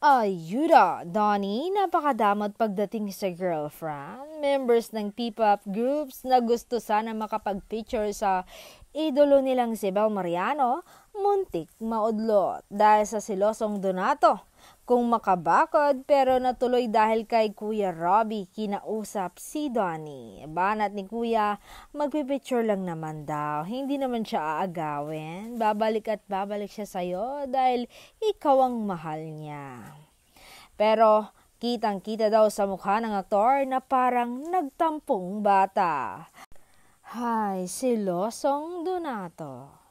Ayuda, Donnie, napakadamot pagdating sa girlfriend. Members ng P-pop groups na gusto sana makapag-picture sa idolo nilang si Bel Mariano, muntik maudlot dahil sa silosong Donato. Kung makabakod pero natuloy dahil kay Kuya Robbie kinausap si Donnie. Banat ni Kuya, magpipicture lang naman daw. Hindi naman siya aagawin. Babalik at babalik siya sa'yo dahil ikaw ang mahal niya. Pero kitang-kita daw sa mukha ng aktor na parang nagtampong bata. Hay, silosong Donato.